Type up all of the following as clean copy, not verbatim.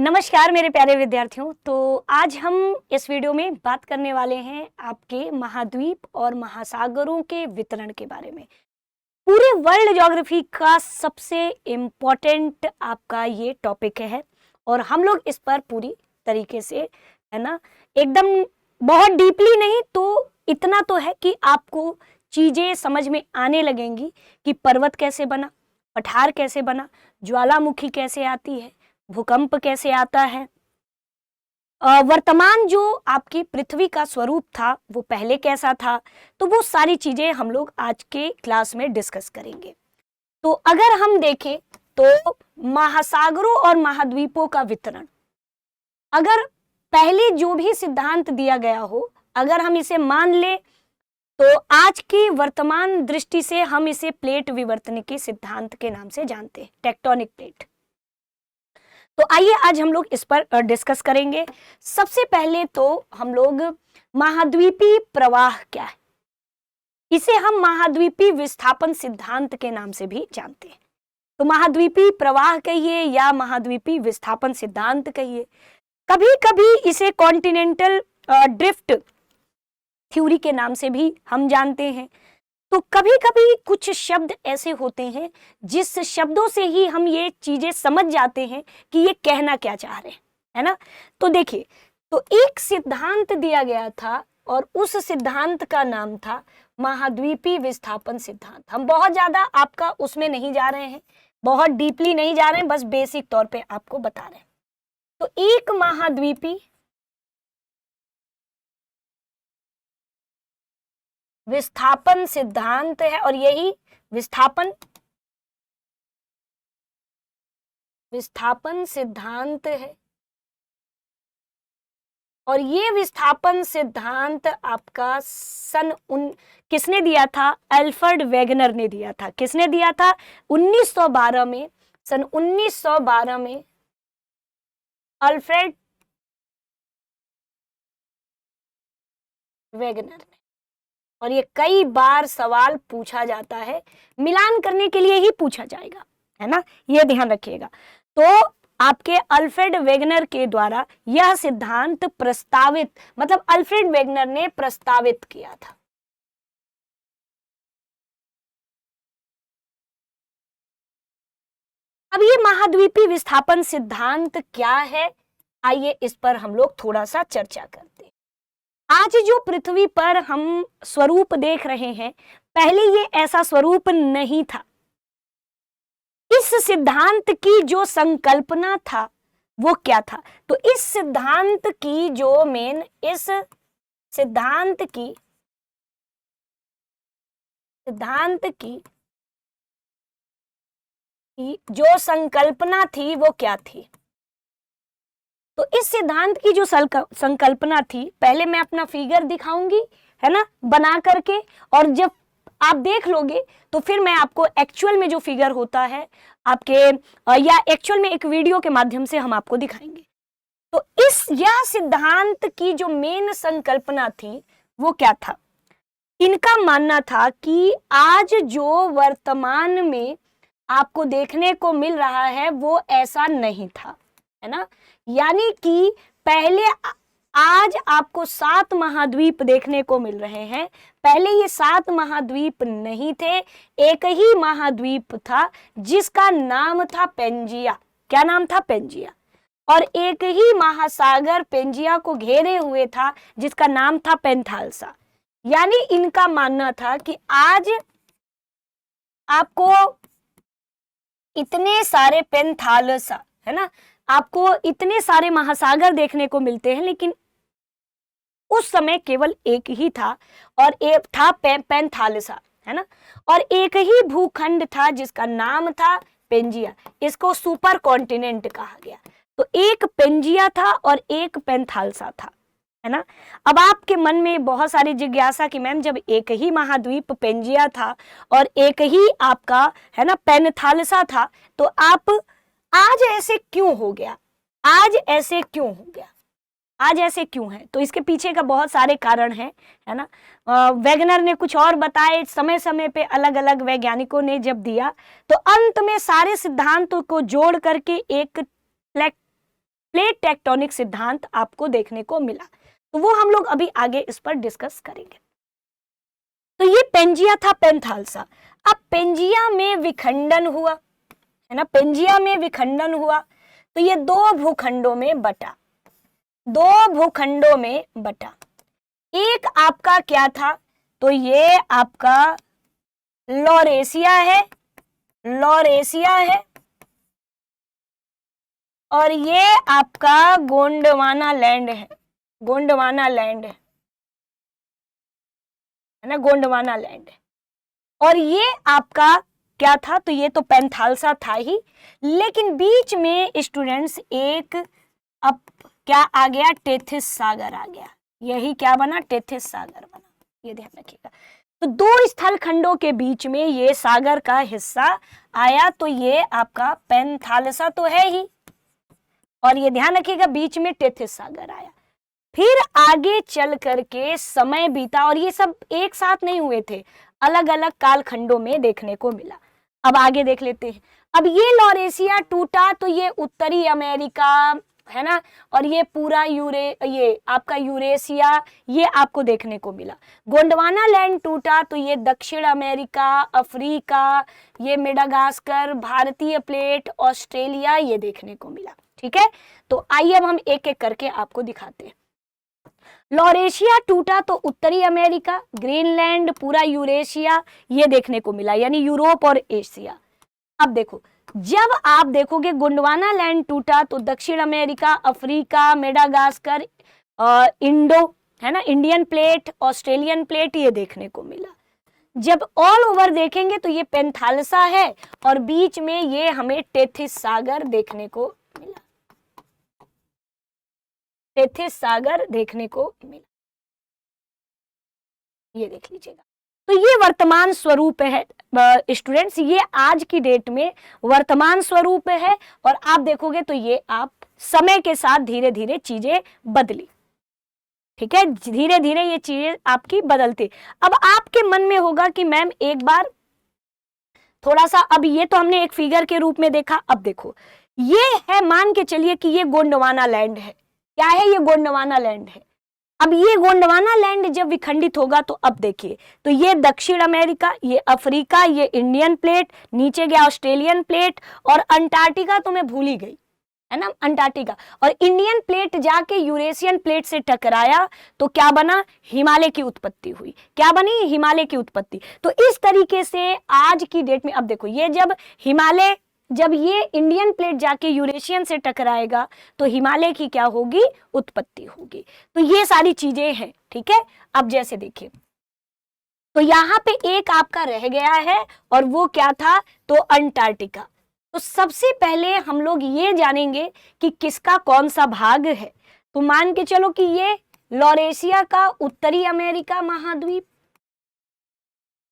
नमस्कार मेरे प्यारे विद्यार्थियों। तो आज हम इस वीडियो में बात करने वाले हैं आपके महाद्वीप और महासागरों के वितरण के बारे में। पूरे वर्ल्ड ज्योग्राफी का सबसे इम्पोर्टेंट आपका ये टॉपिक है और हम लोग इस पर पूरी तरीके से, है ना, एकदम बहुत डीपली नहीं तो इतना तो है कि आपको चीज़ें समझ में आने लगेंगी कि पर्वत कैसे बना, पठार कैसे बना, ज्वालामुखी कैसे आती है, भूकंप कैसे आता है, वर्तमान जो आपकी पृथ्वी का स्वरूप था वो पहले कैसा था। तो वो सारी चीजें हम लोग आज के क्लास में डिस्कस करेंगे। तो अगर हम देखें तो महासागरों और महाद्वीपों का वितरण, अगर पहले जो भी सिद्धांत दिया गया हो अगर हम इसे मान ले तो आज की वर्तमान दृष्टि से हम इसे प्लेट विवर्तन के सिद्धांत के नाम से जानते हैं, टेक्टोनिक प्लेट। तो आइए आज हम लोग इस पर डिस्कस करेंगे। सबसे पहले तो हम लोग महाद्वीपीय प्रवाह क्या है, इसे हम महाद्वीपीय विस्थापन सिद्धांत के नाम से भी जानते हैं। तो महाद्वीपीय प्रवाह कहिए या महाद्वीपीय विस्थापन सिद्धांत कहिए, कभी कभी इसे कॉन्टिनेंटल ड्रिफ्ट थ्योरी के नाम से भी हम जानते हैं। तो कभी कभी कुछ शब्द ऐसे होते हैं जिस शब्दों से ही हम ये चीजें समझ जाते हैं कि ये कहना क्या चाह रहे हैं, है ना। तो देखिए, तो एक सिद्धांत दिया गया था और उस सिद्धांत का नाम था महाद्वीपीय विस्थापन सिद्धांत। हम बहुत ज्यादा आपका उसमें नहीं जा रहे हैं, बहुत डीपली नहीं जा रहे हैं, बस बेसिक तौर पे आपको बता रहे हैं। तो एक महाद्वीपीय विस्थापन सिद्धांत है और यही विस्थापन सिद्धांत है। और ये विस्थापन सिद्धांत आपका किसने दिया था? अल्फ्रेड वेगनर ने दिया था। किसने दिया था? 1912 में, सन 1912 में अल्फ्रेड वेगनर ने। और ये कई बार सवाल पूछा जाता है, मिलान करने के लिए ही पूछा जाएगा, है ना, ये ध्यान रखिएगा। तो आपके अल्फ्रेड वेगनर के द्वारा यह सिद्धांत प्रस्तावित, मतलब अल्फ्रेड वेगनर ने प्रस्तावित किया था। अब ये महाद्वीपीय विस्थापन सिद्धांत क्या है, आइए इस पर हम लोग थोड़ा सा चर्चा करते हैं। आज जो पृथ्वी पर हम स्वरूप देख रहे हैं, पहले ये ऐसा स्वरूप नहीं था। इस सिद्धांत की जो संकल्पना था वो क्या था? तो इस सिद्धांत की जो इस सिद्धांत की जो संकल्पना थी वो क्या थी? तो इस सिद्धांत की जो संकल्पना थी, पहले मैं अपना फिगर दिखाऊंगी, है ना, बना करके, और जब आप देख लोगे तो फिर मैं आपको एक्चुअल में जो फिगर होता है आपके या एक्चुअल में एक वीडियो के माध्यम से हम आपको दिखाएंगे। तो यह सिद्धांत की जो मेन संकल्पना थी वो क्या था? इनका मानना था कि आज जो वर्तमान में आपको देखने को मिल रहा है वो ऐसा नहीं था, है ना। यानी कि पहले आज आपको 7 महाद्वीप देखने को मिल रहे हैं, पहले ये 7 महाद्वीप नहीं थे, एक ही महाद्वीप था जिसका नाम था पेंजिया। क्या नाम था? पेंजिया। और एक ही महासागर पेंजिया को घेरे हुए था जिसका नाम था पेंथालसा। यानी इनका मानना था कि आज आपको इतने सारे पेंथालसा, है ना, आपको इतने सारे महासागर देखने को मिलते हैं, लेकिन उस समय केवल एक ही था और एक था पेंथालसा, है ना। और एक ही भूखंड था जिसका नाम था पेंजिया। इसको सुपर कॉन्टिनेंट कहा गया। तो एक पेंजिया था और एक पेंथालसा था, है ना। अब आपके मन में बहुत सारी जिज्ञासा कि मैम जब एक ही महाद्वीप पेंजिया था और एक ही आपका, है ना, पेंथालसा था, तो आप आज ऐसे क्यों हो गया? आज ऐसे क्यों हो गया? आज ऐसे क्यों है? तो इसके पीछे का बहुत सारे कारण हैं, है ना। वेगनर ने कुछ और बताए, समय समय पे अलग अलग वैज्ञानिकों ने जब दिया, तो अंत में सारे सिद्धांतों को जोड़ करके एक प्लेट टेक्टोनिक सिद्धांत आपको देखने को मिला। तो वो हम लोग अभी आगे इस पर डिस्कस करेंगे। तो ये पेंजिया था पेंथालसा। अब पेंजिया में विखंडन हुआ, है ना, पेंजिया में विखंडन हुआ तो ये दो भूखंडों में बटा, दो भूखंडों में बटा। एक आपका क्या था, तो ये आपका लॉरेशिया है, लॉरेशिया है, और ये आपका गोंडवाना लैंड है, गोंडवाना लैंड है ना, गोंडवाना लैंड है। और ये आपका क्या था, तो ये तो पेंथालसा था ही, लेकिन बीच में स्टूडेंट्स एक अब क्या आ गया, टेथिस सागर आ गया। यही क्या बना, टेथिस सागर बना, ये ध्यान रखिएगा। तो दो स्थल खंडों के बीच में ये सागर का हिस्सा आया, तो ये आपका पेंथालसा तो है ही, और ये ध्यान रखिएगा बीच में टेथिस सागर आया। फिर आगे चल करके समय बीता और ये सब एक साथ नहीं हुए थे, अलग अलग कालखंडों में देखने को मिला। अब आगे देख लेते हैं। अब ये लॉरेशिया टूटा तो ये उत्तरी अमेरिका, है ना, और ये पूरा ये आपका यूरेशिया, ये आपको देखने को मिला। गोंडवाना लैंड टूटा तो ये दक्षिण अमेरिका, अफ्रीका, ये मेडागास्कर, भारतीय प्लेट, ऑस्ट्रेलिया, ये देखने को मिला। ठीक है, तो आइए अब हम एक एक करके आपको दिखाते हैं। लॉरेशिया टूटा तो उत्तरी अमेरिका, ग्रीनलैंड, पूरा यूरेशिया, ये देखने को मिला, यानी यूरोप और एशिया। अब देखो, जब आप देखोगे गोंडवाना लैंड टूटा तो दक्षिण अमेरिका, अफ्रीका, मेडागास्कर, इंडो, है ना, इंडियन प्लेट, ऑस्ट्रेलियन प्लेट, ये देखने को मिला। जब ऑल ओवर देखेंगे तो ये पेंथालसा है और बीच में ये हमें टेथिस सागर देखने को मिला, टेथिस सागर देखने को मिला, ये देख लीजिएगा। तो ये वर्तमान स्वरूप है स्टूडेंट्स, ये आज की डेट में वर्तमान स्वरूप है, और आप देखोगे तो ये आप समय के साथ धीरे धीरे चीजें बदली। ठीक है, धीरे धीरे ये चीजें आपकी बदलती। अब आपके मन में होगा कि मैम एक बार थोड़ा सा, अब ये तो हमने एक फिगर के रूप में देखा, अब देखो ये है, मान के चलिए कि ये गोंडवाना लैंड है। क्या है, ये गोंडवाना लैंड है। अब ये गोंडवाना लैंड जब विखंडित होगा तो अब देखिए, तो ये दक्षिण अमेरिका, ये अफ्रीका, ये इंडियन प्लेट, नीचे गया ऑस्ट्रेलियन प्लेट, और अंटार्कटिका तो मैं भूल ही गई, है ना, अंटार्कटिका, और इंडियन प्लेट जाके यूरेशियन प्लेट से टकराया तो क्या बना, हिमालय की उत्पत्ति हुई। क्या बनी, हिमालय की उत्पत्ति। तो इस तरीके से आज की डेट में अब देखो, ये जब हिमालय, जब ये इंडियन प्लेट जाके यूरेशियन से टकराएगा तो हिमालय की क्या होगी, उत्पत्ति होगी। तो ये सारी चीजें हैं। ठीक है, अब जैसे देखिए, तो यहाँ पे एक आपका रह गया है, और वो क्या था, तो अंटार्कटिका। तो सबसे पहले हम लोग ये जानेंगे कि किसका कौन सा भाग है। तो मान के चलो कि ये लॉरेशिया का उत्तरी अमेरिका महाद्वीप,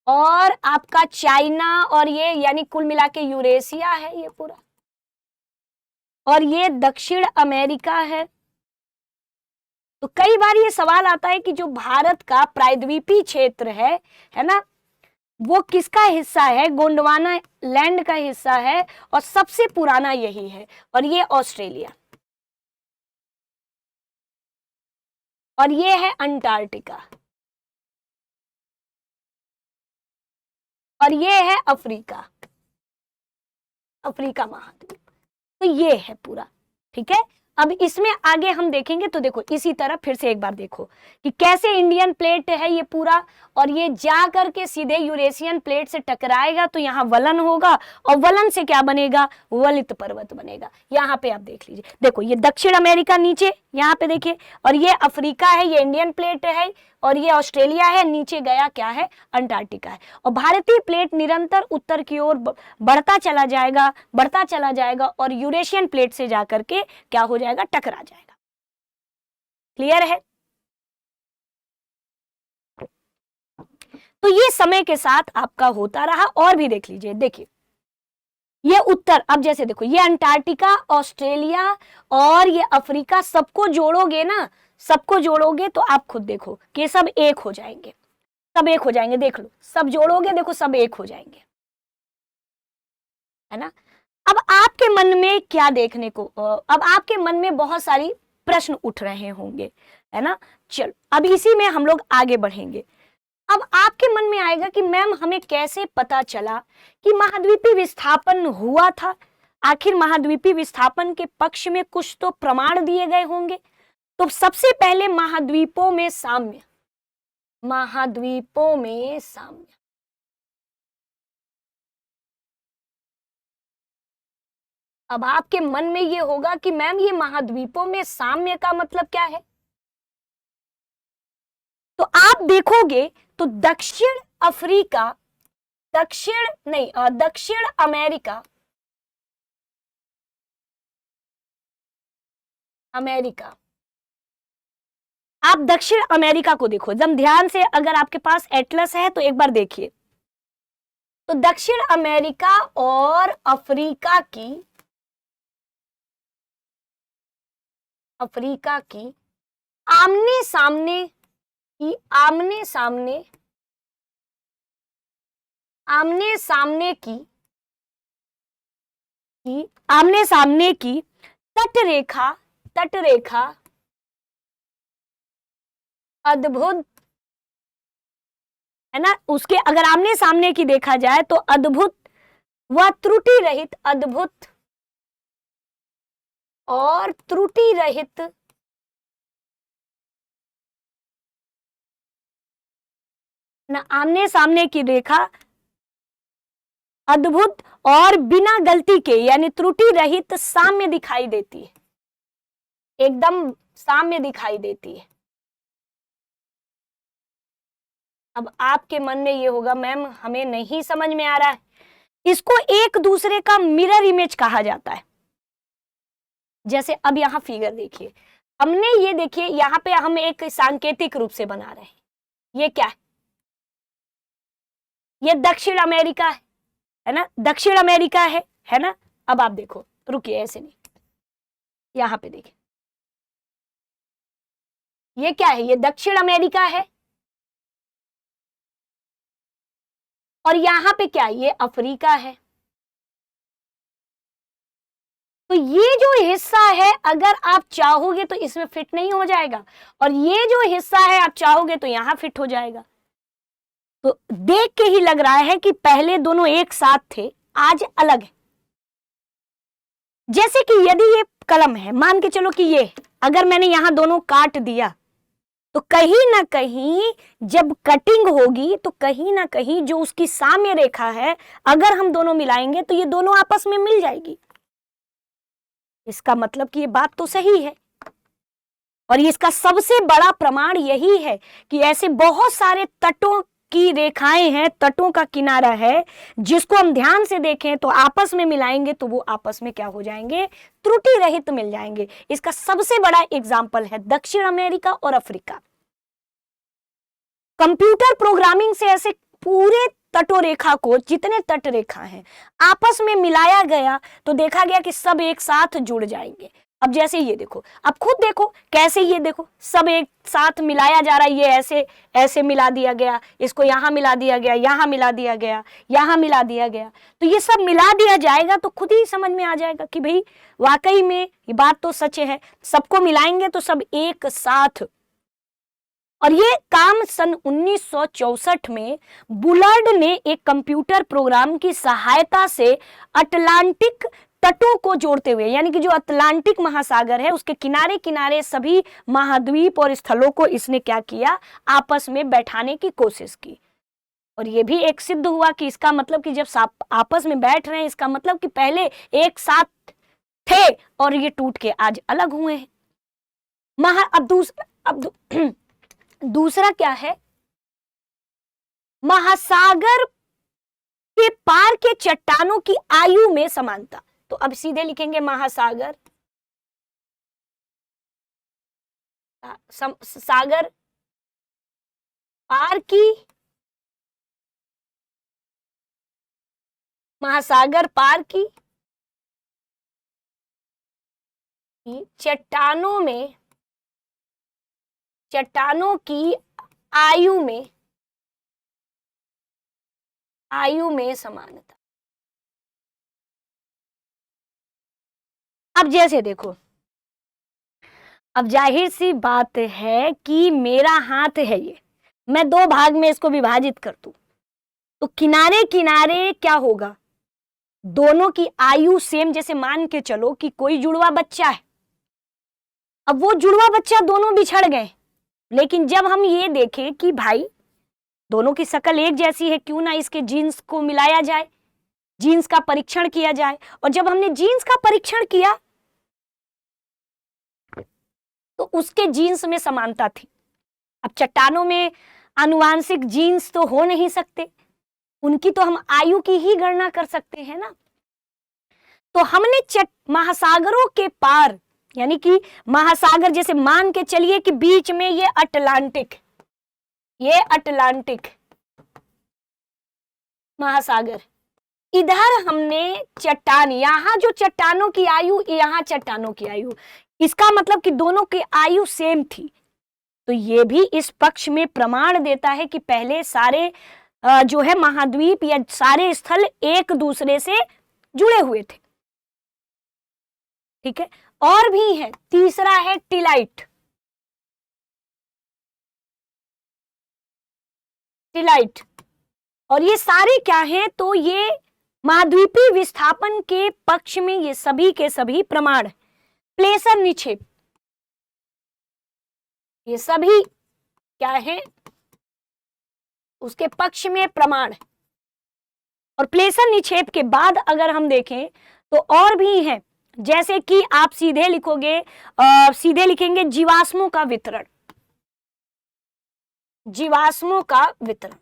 और आपका चाइना, और ये यानी कुल मिला के यूरेशिया है ये पूरा, और ये दक्षिण अमेरिका है। तो कई बार ये सवाल आता है कि जो भारत का प्रायद्वीपीय क्षेत्र है ना, वो किसका हिस्सा है, गोंडवाना लैंड का हिस्सा है, और सबसे पुराना यही है, और ये ऑस्ट्रेलिया, और ये है अंटार्कटिका, और ये है अफ्रीका, अफ्रीका महाद्वीप। तो ये है पूरा। ठीक है, अब इसमें आगे हम देखेंगे। तो देखो इसी तरह फिर से एक बार देखो कि कैसे इंडियन प्लेट है ये पूरा, और ये जा करके सीधे यूरेशियन प्लेट से टकराएगा तो यहाँ वलन होगा, और वलन से क्या बनेगा, वलित पर्वत बनेगा। यहाँ पे आप देख लीजिए, देखो ये दक्षिण अमेरिका नीचे यहाँ पे देखिए, और ये अफ्रीका है, ये इंडियन प्लेट है, और ये ऑस्ट्रेलिया है, नीचे गया क्या है, अंटार्कटिका है। और भारतीय प्लेट निरंतर उत्तर की ओर बढ़ता चला जाएगा, बढ़ता चला जाएगा, और यूरेशियन प्लेट से जाकर के क्या हो जाएगा, टकरा जाएगा। क्लियर है। तो ये समय के साथ आपका होता रहा। और भी देख लीजिए, देखिए ये उत्तर, अब जैसे देखो ये अंटार्कटिका, ऑस्ट्रेलिया और ये अफ्रीका, सबको जोड़ोगे ना, सबको जोड़ोगे तो आप खुद देखो कि सब एक हो जाएंगे, सब एक हो जाएंगे। देख लो, सब जोड़ोगे, देखो सब एक हो जाएंगे, है ना। अब आपके मन में क्या देखने को, अब आपके मन में बहुत सारी प्रश्न उठ रहे होंगे, है ना। चलो अब इसी में हम लोग आगे बढ़ेंगे। अब आपके मन में आएगा कि मैम हमें कैसे पता चला कि महाद्वीपीय विस्थापन हुआ था। आखिर महाद्वीपीय विस्थापन के पक्ष में कुछ तो प्रमाण दिए गए होंगे। तो सबसे पहले महाद्वीपों में साम्य, महाद्वीपों में साम्य। अब आपके मन में ये होगा कि मैम ये महाद्वीपों में साम्य का मतलब क्या है। तो आप देखोगे तो दक्षिण अफ्रीका, दक्षिण नहीं, दक्षिण अमेरिका, अमेरिका, आप दक्षिण अमेरिका को देखो एकदम ध्यान से, अगर आपके पास एटलस है तो एक बार देखिए। तो दक्षिण अमेरिका और अफ्रीका की, अफ्रीका की आमने सामने की, आमने सामने, आमने सामने की, आमने सामने की तटरेखा, तटरेखा अद्भुत, है ना। उसके अगर आमने सामने की देखा जाए तो अद्भुत व त्रुटि रहित, अद्भुत और त्रुटि रहित ना, आमने सामने की रेखा अद्भुत और बिना गलती के यानी त्रुटि रहित साम्य दिखाई देती है, एकदम साम्य दिखाई देती है। अब आपके मन में ये होगा मैम हमें नहीं समझ में आ रहा है। इसको एक दूसरे का मिरर इमेज कहा जाता है। जैसे अब यहां फिगर देखिए, हमने ये देखिए यहां पे हम एक सांकेतिक रूप से बना रहे हैं। ये क्या है, ये दक्षिण अमेरिका है ना, दक्षिण अमेरिका है ना। अब आप देखो, रुकिए ऐसे नहीं, यहां पे देखिए ये क्या है, ये दक्षिण अमेरिका है और यहां पे क्या है, ये अफ्रीका है। तो ये जो हिस्सा है अगर आप चाहोगे तो इसमें फिट नहीं हो जाएगा, और ये जो हिस्सा है आप चाहोगे तो यहां फिट हो जाएगा। तो देख के ही लग रहा है कि पहले दोनों एक साथ थे, आज अलग है। जैसे कि यदि ये कलम है, मान के चलो कि ये, अगर मैंने यहां दोनों काट दिया तो कहीं ना कहीं जब कटिंग होगी तो कहीं ना कहीं जो उसकी साम्य रेखा है अगर हम दोनों मिलाएंगे तो ये दोनों आपस में मिल जाएगी। इसका मतलब कि ये बात तो सही है। और इसका सबसे बड़ा प्रमाण यही है कि ऐसे बहुत सारे तटों की रेखाएं हैं, तटों का किनारा है, जिसको हम ध्यान से देखें तो आपस में मिलाएंगे तो वो आपस में क्या हो जाएंगे, त्रुटि रहित मिल जाएंगे। इसका सबसे बड़ा एग्जाम्पल है दक्षिण अमेरिका और अफ्रीका। कंप्यूटर प्रोग्रामिंग से ऐसे पूरे तटोरेखा को, जितने तट रेखा हैं आपस में मिलाया गया तो देखा गया कि सब एक साथ जुड़ जाएंगे। अब जैसे ये देखो, अब खुद देखो कैसे, ये देखो सब एक साथ मिलाया जा रहा है, ये ऐसे ऐसे मिला दिया गया, इसको यहां मिला दिया गया, यहां मिला दिया गया, यहां मिला दिया गया। तो ये सब मिला दिया जाएगा तो खुद ही समझ में आ जाएगा कि भाई वाकई में ये बात तो सच है, सबको मिलाएंगे तो सब एक साथ। और ये काम सन 1964 में बुलार्ड ने एक कंप्यूटर प्रोग्राम की सहायता से अटलांटिक तटों को जोड़ते हुए, यानी कि जो अटलांटिक महासागर है उसके किनारे किनारे सभी महाद्वीप और स्थलों को इसने क्या किया, आपस में बैठाने की कोशिश की। और ये भी एक सिद्ध हुआ कि इसका मतलब कि जब आपस में बैठ रहे हैं इसका मतलब कि पहले एक साथ थे और ये टूट के आज अलग हुए हैं। दूसरा क्या है, महासागर के पार के चट्टानों की आयु में समानता। तो अब सीधे लिखेंगे महासागर, सागर पार की, महासागर पार की चट्टानों में, चट्टानों की आयु में समानता। अब जैसे देखो, अब जाहिर सी बात है कि मेरा हाथ है ये, मैं दो भाग में इसको विभाजित कर दूं तो किनारे किनारे क्या होगा, दोनों की आयु सेम। जैसे मान के चलो कि कोई जुड़वा बच्चा है, अब वो जुड़वा बच्चा दोनों बिछड़ गए, लेकिन जब हम ये देखें कि भाई दोनों की शक्ल एक जैसी है, क्यों ना इसके जीन्स को मिलाया जाए, जीन्स का परीक्षण किया जाए। और जब हमने जीन्स का परीक्षण किया तो उसके जीन्स में समानता थी। अब चट्टानों में आनुवांशिक जीन्स तो हो नहीं सकते, उनकी तो हम आयु की ही गणना कर सकते हैं ना। तो हमने महासागरों के पार, यानी कि महासागर, जैसे मान के चलिए कि बीच में ये अटलांटिक महासागर, इधर हमने चट्टान, यहां जो चट्टानों की आयु, यहां चट्टानों की आयु, इसका मतलब कि दोनों की आयु सेम थी। तो ये भी इस पक्ष में प्रमाण देता है कि पहले सारे जो है महाद्वीप या सारे स्थल एक दूसरे से जुड़े हुए थे। ठीक है, और भी है, तीसरा है टिलाइट। और ये सारे क्या हैं, तो ये महाद्वीपीय विस्थापन के पक्ष में ये सभी के सभी प्रमाण। प्लेसर निक्षेप, ये सभी क्या है, उसके पक्ष में प्रमाण। और प्लेसर निक्षेप के बाद अगर हम देखें तो और भी हैं, जैसे कि आप सीधे लिखेंगे जीवाश्मों का वितरण।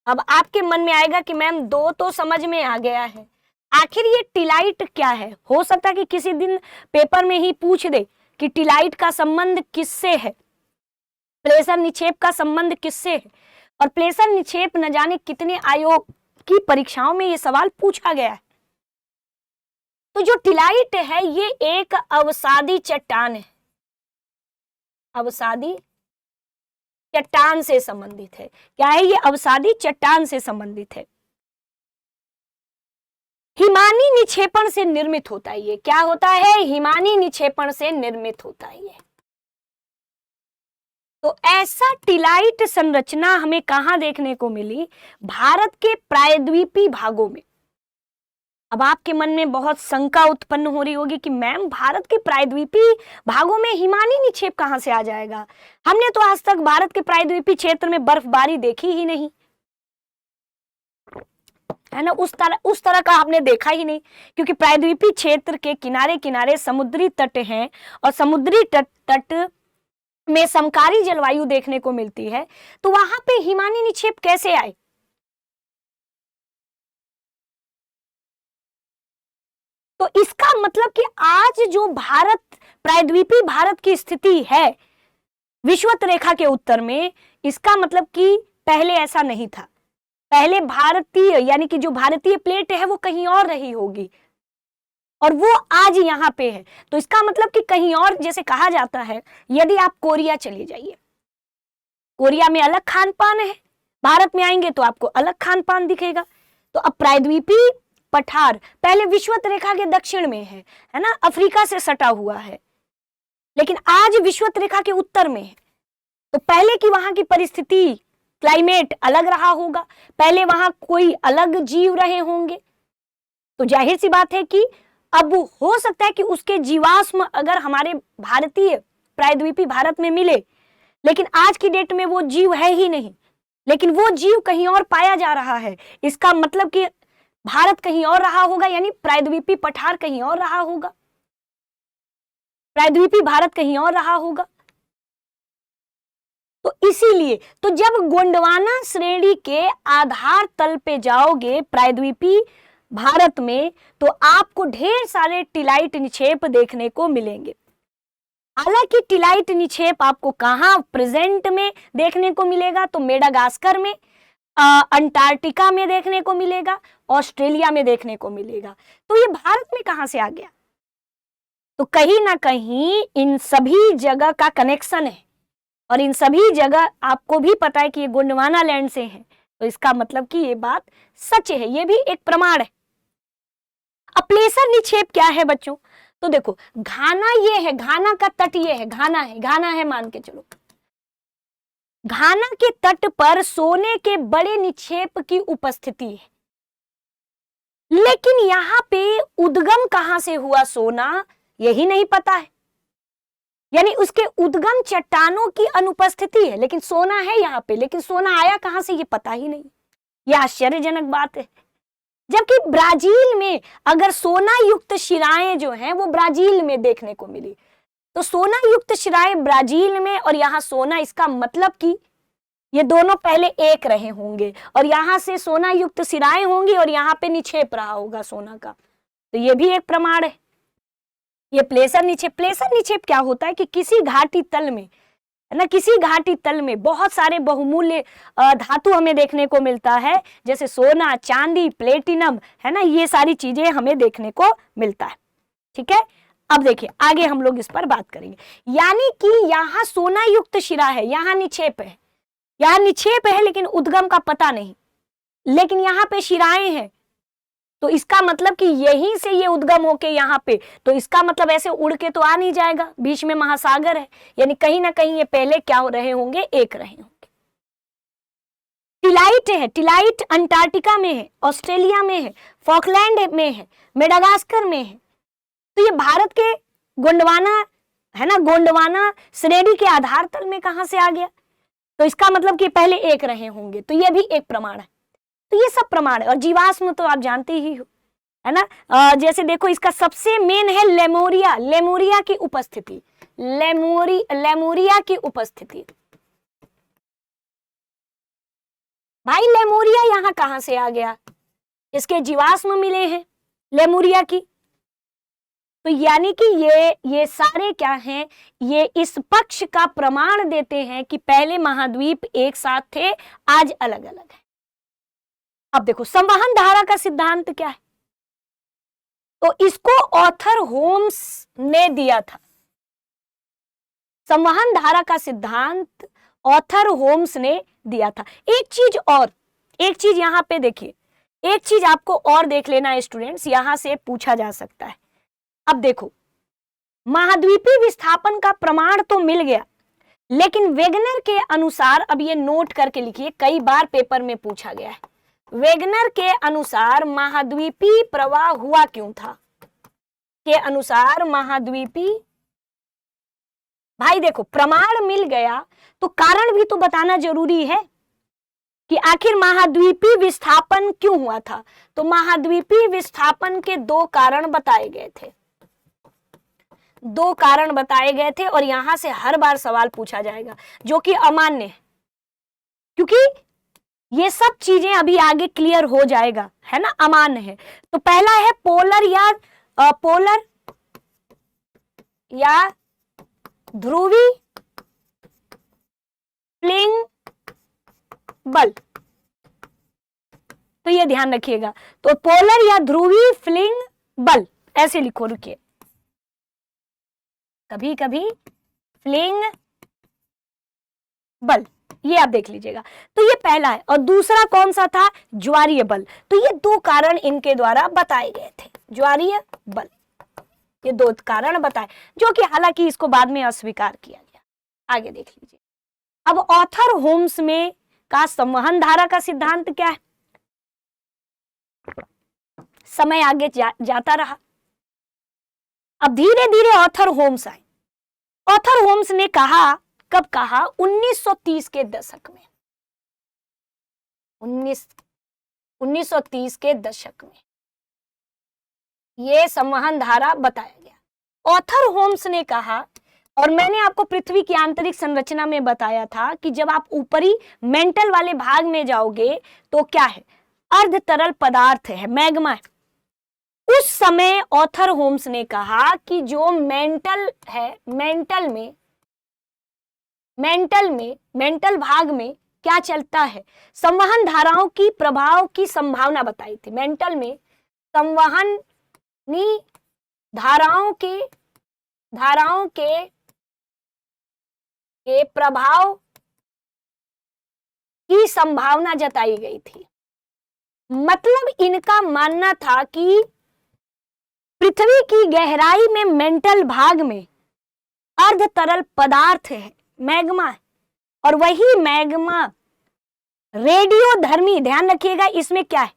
अब आपके मन में आएगा कि मैम दो तो समझ में आ गया है, आखिर ये टिलाइट क्या है। हो सकता है कि किसी दिन पेपर में ही पूछ दे कि टिलाइट का संबंध किससे है, प्लेसर निक्षेप का संबंध किससे है। और प्लेसर निक्षेप न जाने कितने आयोग की परीक्षाओं में ये सवाल पूछा गया है। तो जो टिलाइट है ये एक अवसादी चट्टान है, अवसादी चट्टान से संबंधित है। क्या है ये, अवसादी चट्टान से संबंधित है। हिमानी निक्षेपण से निर्मित होता है ये। क्या होता है, हिमानी निक्षेपण से निर्मित होता है ये। तो ऐसा टिलाइट संरचना हमें कहां देखने को मिली, भारत के प्रायद्वीपीय भागों में। अब आपके मन में बहुत शंका उत्पन्न हो रही होगी कि मैम भारत के प्रायद्वीपीय भागों में हिमानी निक्षेप कहां से आ जाएगा, हमने तो आज तक भारत के प्रायद्वीपीय क्षेत्र में बर्फबारी देखी ही नहीं है ना, उस तरह का आपने देखा ही नहीं, क्योंकि प्रायद्वीपीय क्षेत्र के किनारे किनारे समुद्री तट हैं और समुद्री तट में समकारी जलवायु देखने को मिलती है। तो वहां पे हिमानी निक्षेप कैसे आए। तो इसका मतलब कि आज जो भारत, प्रायद्वीपीय भारत की स्थिति है विषुवत रेखा के उत्तर में, इसका मतलब कि पहले ऐसा नहीं था। पहले भारतीय, यानी कि जो भारतीय प्लेट है वो कहीं और रही होगी और वो आज यहां पे है। तो इसका मतलब कि कहीं और, जैसे कहा जाता है, यदि आप कोरिया चले जाइए, कोरिया में अलग खान पान है, भारत में आएंगे तो आपको अलग खान पान दिखेगा। तो अब प्रायद्वीपीय पठार पहले विषुवत रेखा के दक्षिण में है ना, अफ्रीका से सटा हुआ है, लेकिन आज विषुवत रेखा के उत्तर में है। तो पहले की वहां की परिस्थिति, क्लाइमेट अलग रहा होगा, पहले वहां कोई अलग जीव रहे होंगे। तो जाहिर सी बात है कि अब हो सकता है कि उसके जीवाश्म अगर हमारे भारतीय प्रायद्वीपीय भारत में मिले, लेकिन आज की डेट में वो जीव है ही नहीं, लेकिन वो जीव कहीं और पाया जा रहा है। इसका मतलब कि भारत कहीं और रहा होगा, यानी प्रायद्वीपीय पठार कहीं और रहा होगा, प्रायद्वीपीय भारत कहीं और रहा होगा। तो इसीलिए तो जब गोंडवाना श्रेणी के आधार तल पे जाओगे प्रायद्वीपीय भारत में, तो आपको ढेर सारे टिलाइट निक्षेप देखने को मिलेंगे। हालांकि टिलाइट निक्षेप आपको कहां प्रेजेंट में देखने को मिलेगा, तो मेडागास्कर में, अंटार्कटिका में देखने को मिलेगा, ऑस्ट्रेलिया में देखने को मिलेगा। तो ये भारत में कहां से आ गया, तो कहीं ना कहीं इन सभी जगह का कनेक्शन है और इन सभी जगह आपको भी पता है कि ये गोंडवाना लैंड से है। तो इसका मतलब कि ये बात सच है, ये भी एक प्रमाण है। अब प्लेसर निक्षेप क्या है बच्चों, तो देखो घाना ये है, घाना का तट ये है, घाना है मान के चलो। घाना के तट पर सोने के बड़े निक्षेप की उपस्थिति है, लेकिन यहां पे उद्गम कहां से हुआ सोना यही नहीं पता है। यानी उसके उद्गम चट्टानों की अनुपस्थिति है, लेकिन सोना है यहां पे, लेकिन सोना आया कहां से ये पता ही नहीं। यह आश्चर्यजनक बात है। जबकि ब्राजील में अगर सोना युक्त शिराएं जो हैं वो ब्राजील में देखने को मिली, तो सोना युक्त शिराएं ब्राजील में और यहां सोना, इसका मतलब कि ये दोनों पहले एक रहे होंगे और यहां से सोना युक्त शिराएं होंगी और यहां पे निक्षेप रहा होगा सोना का। तो ये भी एक प्रमाण है। ये प्लेसर निक्षेप क्या होता है कि किसी घाटी तल में, है ना, किसी घाटी तल में बहुत सारे बहुमूल्य धातु हमें देखने को मिलता है, जैसे सोना, चांदी, प्लेटिनम, है ना, ये सारी चीजें हमें देखने को मिलता है। ठीक है, अब देखिए आगे हम लोग इस पर बात करेंगे। यानी कि यहाँ सोना युक्त शिरा है, यहाँ निक्षेप है, यहाँ निक्षेप है लेकिन उद्गम का पता नहीं, लेकिन यहाँ पे शिराएं हैं, तो इसका मतलब कि यहीं से ये उद्गम होके यहाँ पे, तो इसका मतलब ऐसे उड़ के तो आ नहीं जाएगा, बीच में महासागर है, यानी कहीं ना कहीं ये पहले क्या रहे होंगे, एक रहे होंगे। टिलाइट है, टिलाइट अंटार्कटिका में है, ऑस्ट्रेलिया में है, फॉकलैंड में है, मेडागास्कर में है। तो ये भारत के गोंडवाना, है ना, गोंडवाना श्रेणी के आधार तल में कहां से आ गया, तो इसका मतलब कि पहले एक रहे होंगे, तो ये भी एक प्रमाण है। तो ये सब प्रमाण है। और जीवाश्म तो आप जानते ही हो, है ना, जैसे देखो इसका सबसे मेन है लेमोरिया, लेमोरिया की उपस्थिति, लेमोरिया की उपस्थिति। भाई लेमोरिया यहां कहां से आ गया, इसके जीवाश्म मिले हैं लेमोरिया की। तो यानी कि ये सारे क्या हैं, ये इस पक्ष का प्रमाण देते हैं कि पहले महाद्वीप एक साथ थे, आज अलग अलग है। अब देखो संवहन धारा का सिद्धांत क्या है, तो इसको ऑथर होम्स ने दिया था। संवहन धारा का सिद्धांत ऑथर होम्स ने दिया था। एक चीज यहां पे देखिए, एक चीज आपको और देख लेना स्टूडेंट्स, यहां से पूछा जा सकता है। अब देखो महाद्वीपीय विस्थापन का प्रमाण तो मिल गया, लेकिन वेगनर के अनुसार, अब ये नोट करके लिखिए, कई बार पेपर में पूछा गया है, वेगनर के अनुसार महाद्वीपीय प्रवाह हुआ क्यों था, के अनुसार महाद्वीपीय, भाई देखो प्रमाण मिल गया तो कारण भी तो बताना जरूरी है कि आखिर महाद्वीपीय विस्थापन क्यों हुआ था। तो महाद्वीपीय विस्थापन के दो कारण बताए गए थे, दो कारण बताए गए थे, और यहां से हर बार सवाल पूछा जाएगा जो कि अमान्य है, क्योंकि ये सब चीजें अभी आगे क्लियर हो जाएगा, है ना, अमान्य है। तो पहला है पोलर या ध्रुवी फ्लिंग बल, तो ये ध्यान रखिएगा। तो पोलर या ध्रुवी फ्लिंग बल ऐसे लिखो, रुकिए, कभी कभी फ्लिंग बल, ये आप देख लीजिएगा। तो ये पहला है, और दूसरा कौन सा था, ज्वारीय बल। तो ये दो कारण इनके द्वारा बताए गए थे, ज्वारीय बल, ये दो कारण बताए, जो कि हालांकि इसको बाद में अस्वीकार किया गया। आगे देख लीजिए। अब ऑथर होम्स में का संवहन धारा का सिद्धांत क्या है, समय आगे जाता रहा, अब धीरे धीरे ऑथर होम्स आए। ऑथर होम्स ने कहा, कब कहा, 1930 के दशक में, 1930 के दशक में ये संवहन धारा बताया गया। ऑथर होम्स ने कहा, और मैंने आपको पृथ्वी की आंतरिक संरचना में बताया था कि जब आप ऊपरी मेंटल वाले भाग में जाओगे तो क्या है, अर्ध तरल पदार्थ है, मैग्मा है। उस समय ऑथर होम्स ने कहा कि जो मेंटल है, मेंटल भाग में क्या चलता है, संवहन धाराओं की प्रभाव की संभावना बताई थी। मेंटल में संवहनी धाराओं के प्रभाव की संभावना जताई गई थी। मतलब इनका मानना था कि पृथ्वी की गहराई में मेंटल भाग में अर्ध तरल पदार्थ है, मैग्मा है, और वही मैग्मा रेडियोधर्मी, ध्यान रखिएगा इसमें क्या है,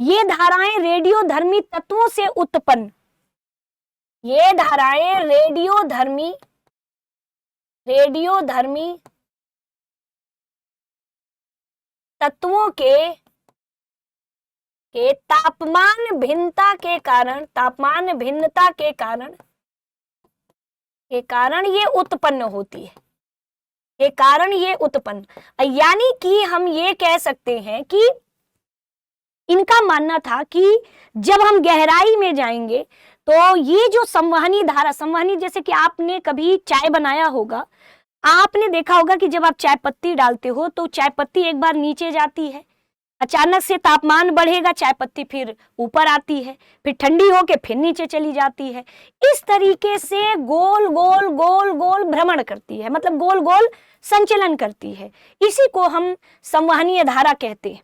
ये धाराएं रेडियोधर्मी तत्वों से उत्पन्न, ये धाराएं रेडियोधर्मी तत्वों के तापमान भिन्नता के कारण ये उत्पन्न होती है, यानी कि हम ये कह सकते हैं कि इनका मानना था कि जब हम गहराई में जाएंगे तो ये जो संवहनी धारा, संवहनी जैसे कि आपने कभी चाय बनाया होगा, आपने देखा होगा कि जब आप चाय पत्ती डालते हो तो चाय पत्ती एक बार नीचे जाती है, अचानक से तापमान बढ़ेगा, चाय पत्ती फिर ऊपर आती है, फिर ठंडी होके फिर नीचे चली जाती है। इस तरीके से गोल गोल गोल गोल भ्रमण करती है, मतलब गोल गोल संचलन करती है, इसी को हम संवहनीय धारा कहते हैं।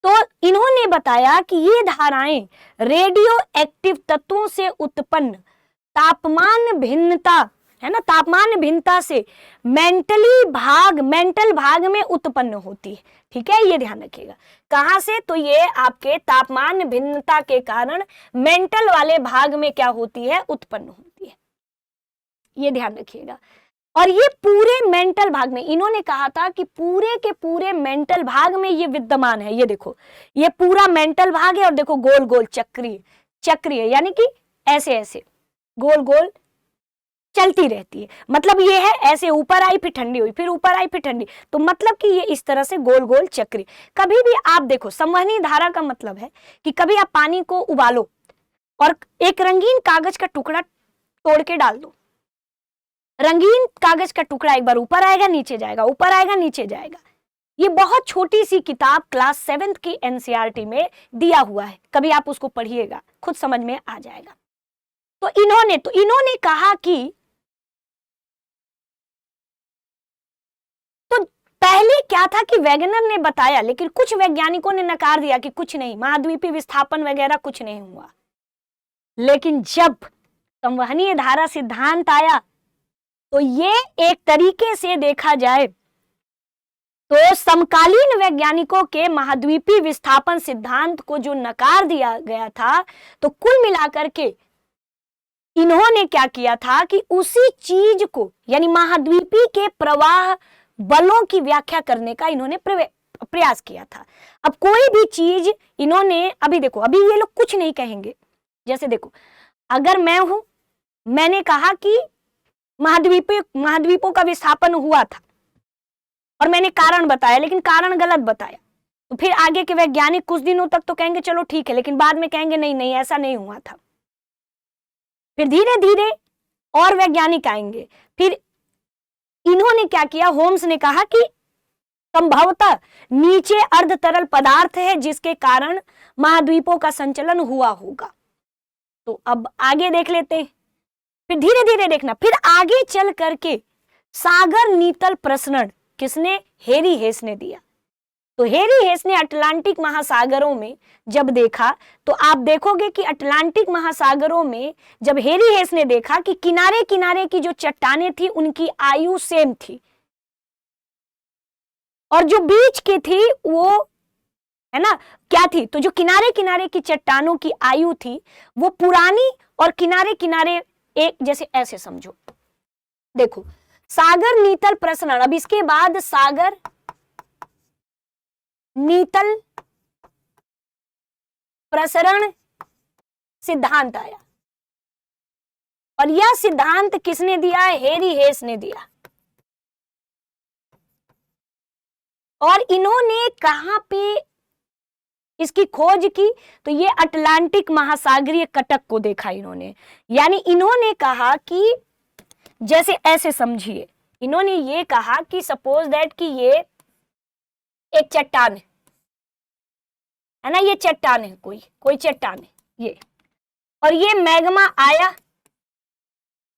तो इन्होंने बताया कि ये धाराएं रेडियो एक्टिव तत्वों से उत्पन्न तापमान भिन्नता है ना, तापमान भिन्नता से मेंटल भाग में उत्पन्न होती है। ठीक है, ये ध्यान रखिएगा। कहां से? तो ये आपके तापमान भिन्नता के कारण मेंटल वाले भाग में क्या होती है, उत्पन्न होती है, ये ध्यान रखिएगा। और ये पूरे मेंटल भाग में, इन्होंने कहा था कि पूरे के पूरे मेंटल भाग में ये विद्यमान है। ये देखो, ये पूरा मेंटल भाग है और देखो गोल गोल चक्रीय यानी कि ऐसे ऐसे गोल गोल चलती रहती है। मतलब ये है ऐसे ऊपर आई फिर ठंडी हुई, फिर ऊपर आई फिर ठंडी, तो मतलब कि ये इस तरह से गोल गोल चक्री। कभी भी आप देखो, संवहनी धारा का मतलब है कि कभी आप पानी को उबालो और एक रंगीन कागज का टुकड़ा तोड़ के डाल दो, रंगीन कागज का टुकड़ा एक बार ऊपर आएगा नीचे जाएगा, ऊपर आएगा नीचे जाएगा। ये बहुत छोटी सी किताब क्लास 7th की एनसीईआरटी में दिया हुआ है, कभी आप उसको पढ़िएगा, खुद समझ में आ जाएगा। तो इन्होंने कहा कि तो पहले क्या था कि वैगनर ने बताया, लेकिन कुछ वैज्ञानिकों ने नकार दिया कि कुछ नहीं, महाद्वीपीय विस्थापन वगैरह कुछ नहीं हुआ। लेकिन जब संवहनीय धारा सिद्धांत आया तो ये एक तरीके से देखा जाए तो समकालीन वैज्ञानिकों के महाद्वीपीय विस्थापन सिद्धांत को जो नकार दिया गया था, तो कुल मिलाकर के इन्होंने क्या किया था कि उसी चीज को, यानी महाद्वीपीय के प्रवाह बलों की व्याख्या करने का इन्होंने प्रयास किया था। अब कोई भी चीज इन्होंने, अभी देखो, अभी ये लोग कुछ नहीं कहेंगे। जैसे देखो, अगर मैं हूं, मैंने कहा कि महाद्वीपों का विस्थापन हुआ था और मैंने कारण बताया, लेकिन कारण गलत बताया, तो फिर आगे के वैज्ञानिक कुछ दिनों तक तो कहेंगे चलो ठीक है, लेकिन बाद में कहेंगे नहीं नहीं ऐसा नहीं हुआ था। फिर धीरे धीरे और वैज्ञानिक आएंगे। फिर इन्होंने क्या किया, होम्स ने कहा कि संभवतः नीचे अर्ध तरल पदार्थ है जिसके कारण महाद्वीपों का संचलन हुआ होगा। तो अब आगे देख लेते हैं, फिर धीरे धीरे देखना। फिर आगे चल करके सागर नीतल प्रसरण किसने, हेरी हेस ने दिया। तो हेरी हेस ने अटलांटिक महासागरों में जब देखा, तो आप देखोगे कि अटलांटिक महासागरों में जब हेरी हेस ने देखा कि किनारे किनारे की जो चट्टानें थी उनकी आयु सेम थी, और जो बीच की थी वो है ना क्या थी, तो जो किनारे किनारे की चट्टानों की आयु थी वो पुरानी और किनारे किनारे एक जैसे, ऐसे समझो। देखो, सागर नीतल प्रसरण, अब इसके बाद सागर नीतल प्रसरण सिद्धांत आया, और यह सिद्धांत किसने दिया, हेरी हेस ने दिया। और इन्होंने कहां पे इसकी खोज की, तो ये अटलांटिक महासागरीय कटक को देखा इन्होंने। यानी इन्होंने कहा कि जैसे ऐसे समझिए, इन्होंने ये कहा कि सपोज दैट कि ये एक चट्टान है ना, ये चट्टान है, कोई चट्टान है ये, और ये मैग्मा आया,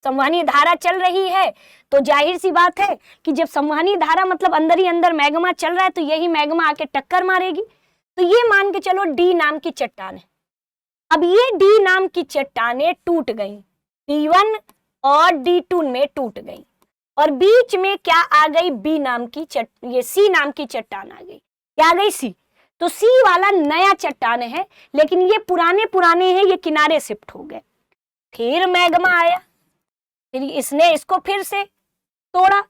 संवहनी धारा चल रही है, तो जाहिर सी बात है कि जब संवहनी धारा मतलब अंदर ही अंदर मैग्मा चल रहा है, तो यही मैग्मा आके टक्कर मारेगी। तो ये मान के चलो डी नाम की चट्टान है, अब ये डी नाम की चट्टानें टूट गई, D1 और D2 में टूट गई, और बीच में क्या आ गई, बी नाम की ये सी नाम की चट्टान आ गई। क्या आ गई, सी। तो सी वाला नया चट्टान है, लेकिन ये पुराने पुराने हैं, ये किनारे शिफ्ट हो गए। फिर मैग्मा आया, फिर इसने इसको फिर से तोड़ा।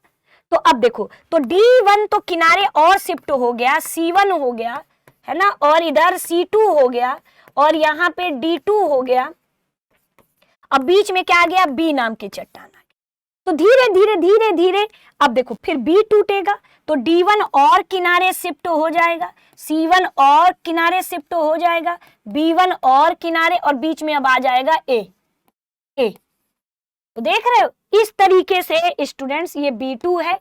तो अब देखो, तो D1 तो किनारे और शिफ्ट हो गया, C1 हो गया, है ना, और इधर C2 हो गया, और यहाँ पे D2 हो गया। अब बीच में क्या आ गया, बी नाम की चट्टान आ गई। तो धीरे धीरे धीरे धीरे अब देखो, फिर बी टूटेगा तो D1 और किनारे शिफ्ट हो जाएगा, C1 और किनारे शिफ्ट हो जाएगा, B1 और किनारे, और बीच में अब आ जाएगा ए। तो देख रहे हो, इस तरीके से स्टूडेंट्स, ये B2 है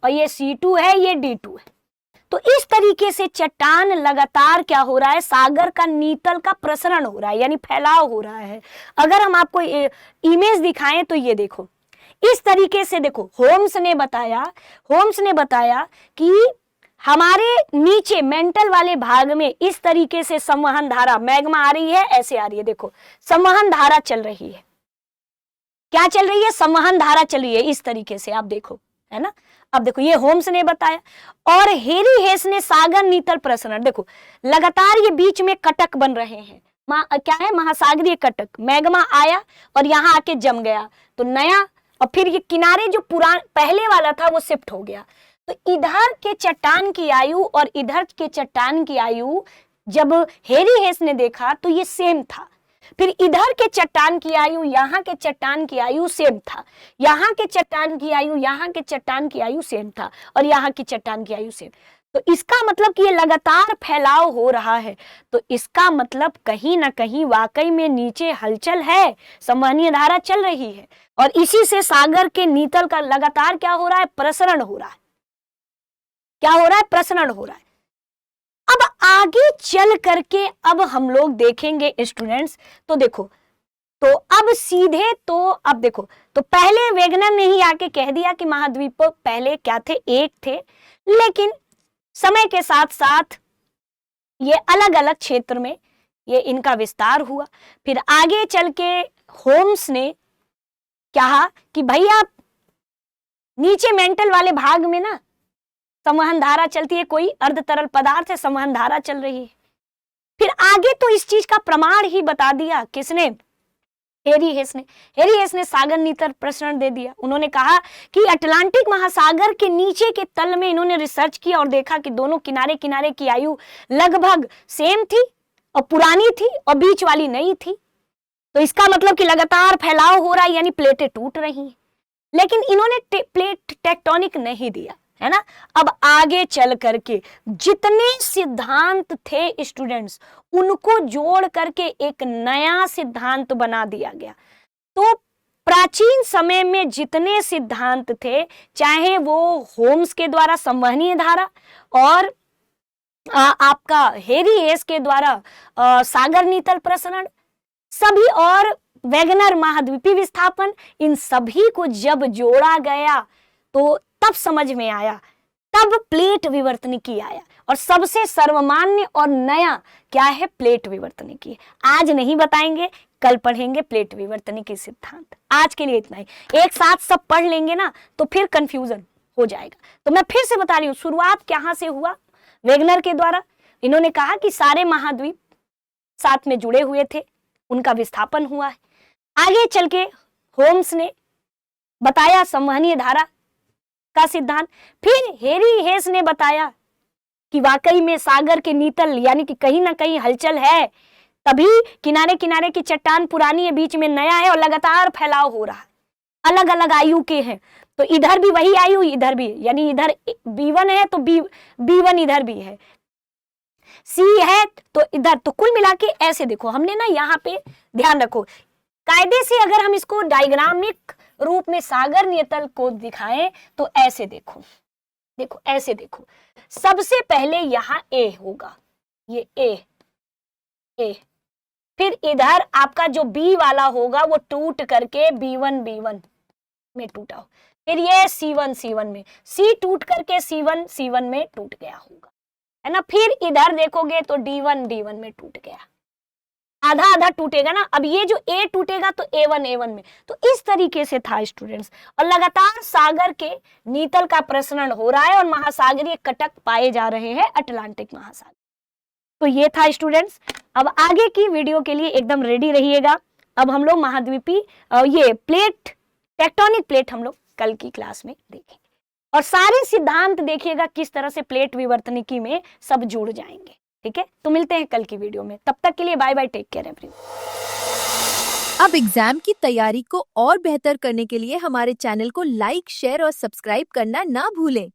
और ये C2 है, ये D2 है। तो इस तरीके से चट्टान लगातार क्या हो रहा है, सागर का नीतल का प्रसरण हो रहा है, यानी फैलाव हो रहा है। अगर हम आपको इमेज दिखाएं तो ये देखो, इस तरीके से देखो, होम्स ने बताया कि हमारे नीचे मेंटल वाले भाग में इस तरीके से संवहन धारा, मैग्मा आ रही है, ऐसे आ रही है, देखो संवहन धारा चल रही है। क्या चल रही है, संवहन धारा चल रही है, इस तरीके से आप देखो, है ना। अब देखो, ये होम्स ने बताया, और हेरी हेस ने सागर नीतल प्रसरण, देखो लगातार ये बीच में कटक बन रहे हैं, क्या है, महासागरीय कटक। मैग्मा आया और यहाँ आके जम गया, तो नया, और फिर ये किनारे जो पहले वाला था वो शिफ्ट हो गया। तो इधर के चट्टान की आयु और इधर के चट्टान की आयु जब हेरी हेस ने देखा तो ये सेम था। फिर इधर के चट्टान की आयु, यहाँ के चट्टान की आयु सेम था, यहाँ के चट्टान की आयु, यहाँ के चट्टान की आयु सेम था, और यहाँ की चट्टान की आयु सेम। तो इसका मतलब कि ये लगातार फैलाव हो रहा है। तो इसका मतलब कहीं ना कहीं वाकई में नीचे हलचल है, संवहनीय धारा चल रही है, और इसी से सागर के नीतल का लगातार क्या हो रहा है, प्रसरण हो रहा है। क्या हो रहा है, प्रसरण हो रहा है। अब आगे चल करके अब हम लोग देखेंगे स्टूडेंट्स, तो देखो, तो अब सीधे, तो अब देखो, तो पहले वेगनर ने ही आके कह दिया कि महाद्वीप पहले क्या थे, एक थे, लेकिन समय के साथ साथ ये अलग अलग क्षेत्र में ये इनका विस्तार हुआ। फिर आगे चल के होम्स ने कहा कि भैया नीचे मेंटल वाले भाग में ना संवहन धारा चलती है, कोई अर्ध तरल पदार्थ है, संवहन धारा चल रही है। फिर आगे तो इस चीज का प्रमाण ही बता दिया, किसने, हेरी हेस ने सागर नीतल प्रसरण दे दिया। उन्होंने कहा कि अटलांटिक महासागर के नीचे के तल में इन्होंने रिसर्च किया और देखा कि दोनों किनारे किनारे की आयु लगभग सेम थी और पुरानी थी, और बीच वाली नई थी। तो इसका मतलब कि लगातार फैलाव हो रहा है, यानी प्लेटें टूट रही हैं। लेकिन इन्होंने प्लेट टेक्टोनिक नहीं दिया, है ना। अब आगे चल करके जितने सिद्धांत थे स्टूडेंट्स, उनको जोड़ करके एक नया सिद्धांत बना दिया गया। तो प्राचीन समय में जितने सिद्धांत थे, चाहे वो होम्स के द्वारा संवहनीय धारा, और आपका हेरी हेस के द्वारा सागर नीतल प्रसरण, सभी, और वेगनर महाद्वीपीय विस्थापन, इन सभी को जब जोड़ा गया तो तब समझ में आया, तब प्लेट विवर्तनिकी आया। और सबसे सर्वमान्य और नया क्या है, प्लेट विवर्तनिकी। आज नहीं बताएंगे, कल पढ़ेंगे प्लेट विवर्तनिकी सिद्धांत। आज के लिए इतना ही, एक साथ सब पढ़ लेंगे ना तो फिर कंफ्यूजन हो जाएगा। तो मैं फिर से बता रही हूँ, शुरुआत कहाँ से हुआ, वेगनर के द्वारा। इन्होंने कहा कि सारे महाद्वीप साथ में जुड़े हुए थे, उनका विस्थापन हुआ है। आगे चल के होम्स ने बताया संवहनीय धारा का सिद्धांत। फिर हेरी हेस ने बताया कि वाकई में सागर के नीतल, यानी कि कहीं ना कहीं हलचल है, तभी किनारे किनारे की चट्टान पुरानी है, बीच में नया है, और लगातार फैलाव हो रहा है, अलग अलग आयु के हैं। तो इधर भी वही आयु, इधर भी, यानी इधर B1 है तो B1 इधर भी है, C है तो इधर। तो कुल मिला के ऐसे देखो, हमने ना यहाँ पे ध्यान रखो, कायदे से अगर हम इसको डायग्रामिक रूप में सागर नीतल को दिखाएं तो ऐसे देखो, देखो ऐसे देखो। सबसे पहले यहाँ A होगा, ये A, फिर इधर आपका जो B वाला होगा वो टूट करके B1 में टूटा हो, फिर ये C1 में, C टूट करके C1 में टूट गया होगा, है ना। फिर इधर देखोगे तो D1 में टूट गया, आधा आधा टूटेगा ना। अब ये जो ए टूटेगा तो A1 में, तो इस तरीके से था स्टूडेंट्स। और लगातार सागर के नीतल का प्रसरण हो रहा है और महासागरीय कटक पाए जा रहे हैं अटलांटिक महासागर। तो ये था स्टूडेंट्स। अब आगे की वीडियो के लिए एकदम रेडी रहिएगा। अब हम लोग महाद्वीपीय ये प्लेट, टेक्टोनिक प्लेट हम लोग कल की क्लास में देखेंगे और सारे सिद्धांत देखिएगा किस तरह से प्लेट विवर्तनिकी में सब जुड़ जाएंगे। ठीक है, तो मिलते हैं कल की वीडियो में। तब तक के लिए bye bye, take care everyone. अब एग्जाम की तैयारी को और बेहतर करने के लिए हमारे चैनल को लाइक, शेयर और सब्सक्राइब करना ना भूलें।